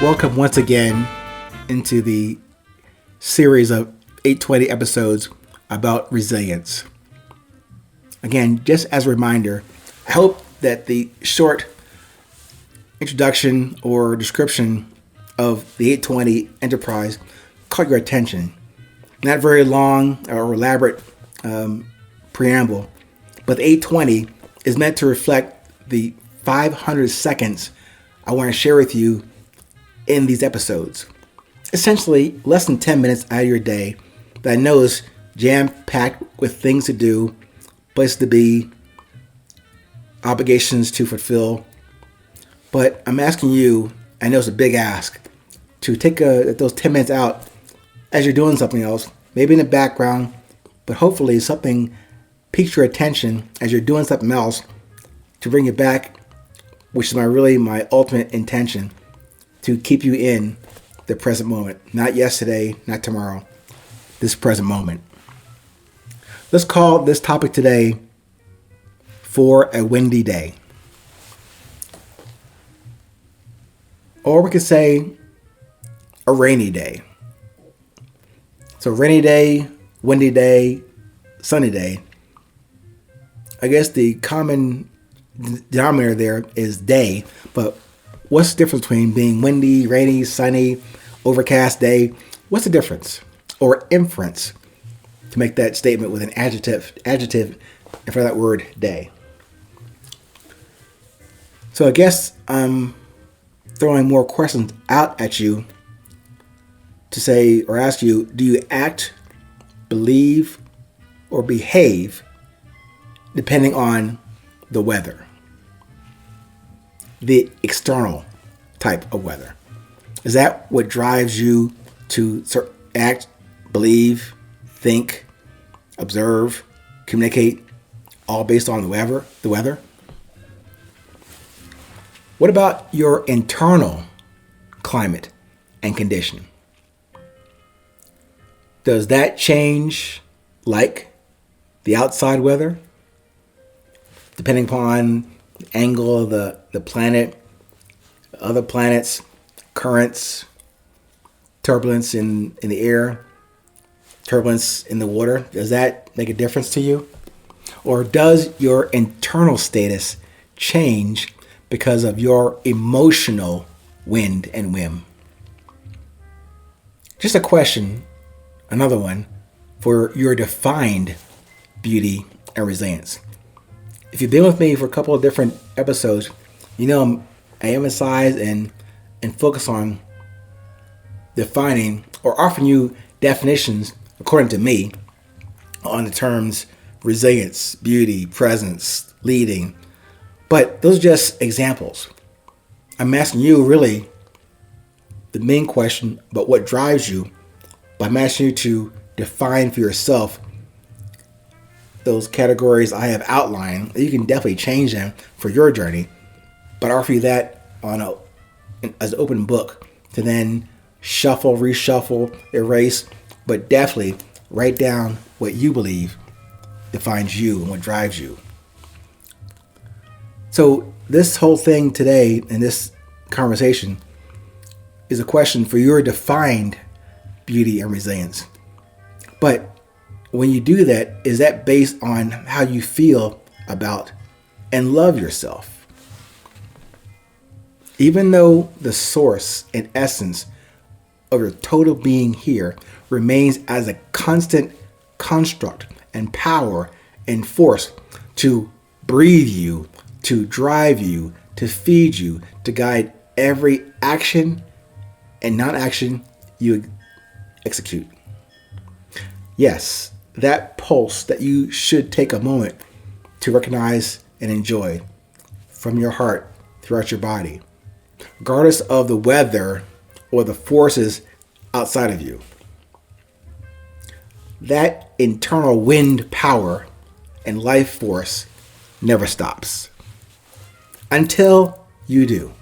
Welcome once again into the series of 820 episodes about resilience. Again, just as a reminder, I hope that the short introduction or description of the 820 enterprise caught your attention. Not very long or elaborate preamble, but the 820 is meant to reflect the 500 seconds I want to share with you in these episodes. Essentially, less than 10 minutes out of your day that I know is jam-packed with things to do, places to be, obligations to fulfill. But I'm asking you, I know it's a big ask, to take those 10 minutes out as you're doing something else, maybe in the background, but hopefully something piques your attention as you're doing something else to bring you back, which is my ultimate intention, to keep you in the present moment. Not yesterday, not tomorrow, this present moment. Let's call this topic today For a Windy Day. Or we could say a rainy day. So rainy day, windy day, sunny day. I guess the common denominator there is day, but what's the difference between being windy, rainy, sunny, overcast day? What's the difference or inference to make that statement with an adjective in front of that word day? So I guess I'm throwing more questions out at you to say or ask you, do you act, believe, or behave depending on the weather? The external type of weather. Is that what drives you to act, believe, think, observe, communicate, all based on the weather? What about your internal climate and condition? Does that change like the outside weather? Depending upon the angle of the planet, other planets, currents, turbulence in the air, turbulence in the water. Does that make a difference to you? Or does your internal status change because of your emotional wind and whim? Just a question, another one, for your defined beauty and resilience. If you've been with me for a couple of different episodes, you know I emphasize and focus on defining or offering you definitions, according to me, on the terms resilience, beauty, presence, leading. But those are just examples. I'm asking you really the main question about what drives you, but I'm asking you to define for yourself those categories I have outlined. You can definitely change them for your journey, but I offer you that as an open book to then shuffle, reshuffle, erase, but definitely write down what you believe defines you and what drives you. So this whole thing today and this conversation is a question for your defined beauty and resilience. But when you do that, is that based on how you feel about and love yourself? Even though the source and essence of your total being here remains as a constant construct and power and force to breathe you, to drive you, to feed you, to guide every action and non-action you execute. Yes, that pulse that you should take a moment to recognize and enjoy from your heart throughout your body, regardless of the weather or the forces outside of you. That internal wind power and life force never stops. Until you do.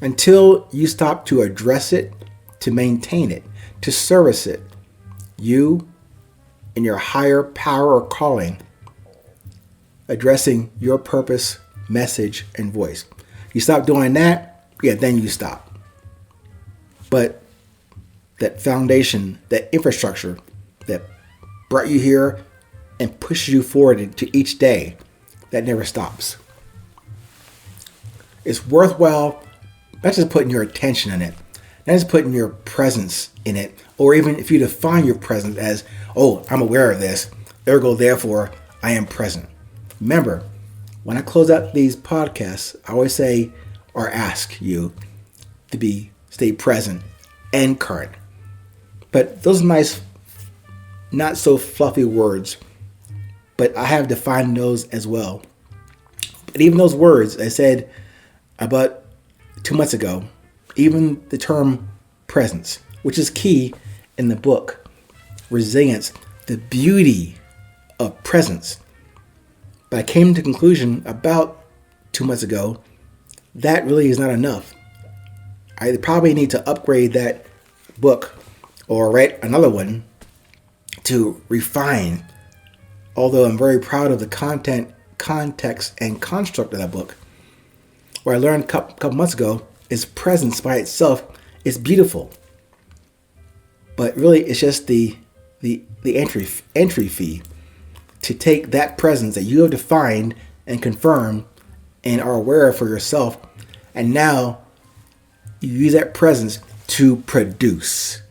Until you stop to address it, to maintain it, to service it, you and your higher power or calling, addressing your purpose, message, and voice. You stop doing that, then you stop. But that foundation, that infrastructure that brought you here and pushes you forward to each day, that never stops. It's worthwhile not just putting your attention in it, not just putting your presence in it, or even if you define your presence as, oh, I'm aware of this, ergo, therefore, I am present. Remember, when I close out these podcasts, I always say or ask you to stay present and current. But those nice, not so fluffy words, but I have defined those as well. But even those words, I said about 2 months ago, even the term presence, which is key in the book, Resilience, the beauty of presence. But I came to the conclusion about 2 months ago, that really is not enough. I probably need to upgrade that book or write another one to refine, although I'm very proud of the content, context, and construct of that book. What I learned a couple months ago is presence by itself is beautiful. But really it's just the entry fee to take that presence that you have defined and confirmed and are aware of for yourself, and now you use that presence to produce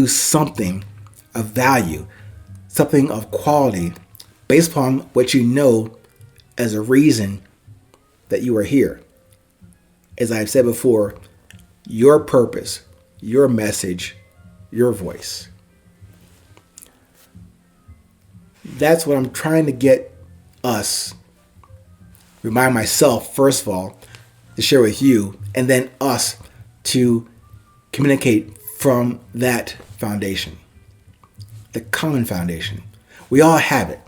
something of value, something of quality, based upon what you know as a reason that you are here. As I've said before, your purpose, your message, your voice. That's what I'm trying to get us, remind myself, first of all, to share with you, and then us to communicate from that foundation, the common foundation. We all have it.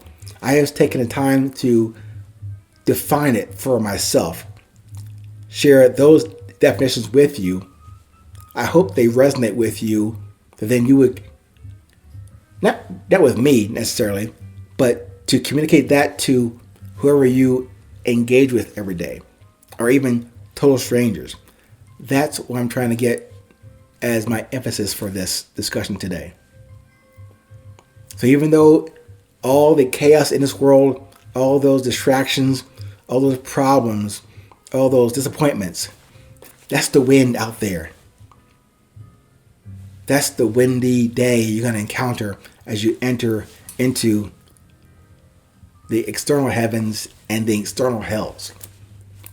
I have taken the time to define it for myself, share those definitions with you. I hope they resonate with you, that then you would, not with me necessarily, but to communicate that to whoever you engage with every day, or even total strangers. That's what I'm trying to get as my emphasis for this discussion today. So even though all the chaos in this world, all those distractions, all those problems, all those disappointments, that's the wind out there. That's the windy day you're going to encounter as you enter into the external heavens and the external hells.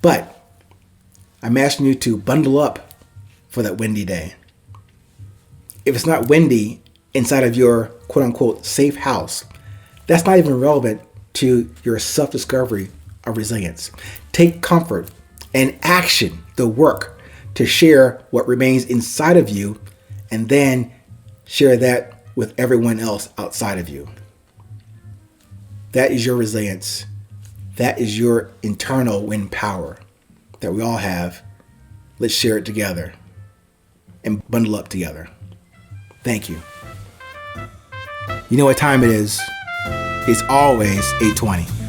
But I'm asking you to bundle up for that windy day. If it's not windy inside of your quote-unquote safe house, that's not even relevant to your self-discovery of resilience. Take comfort and action, the work, to share what remains inside of you, and then share that with everyone else outside of you. That is your resilience. That is your internal wind power that we all have. Let's share it together and bundle up together. Thank you. You know what time it is? It's always 8:20.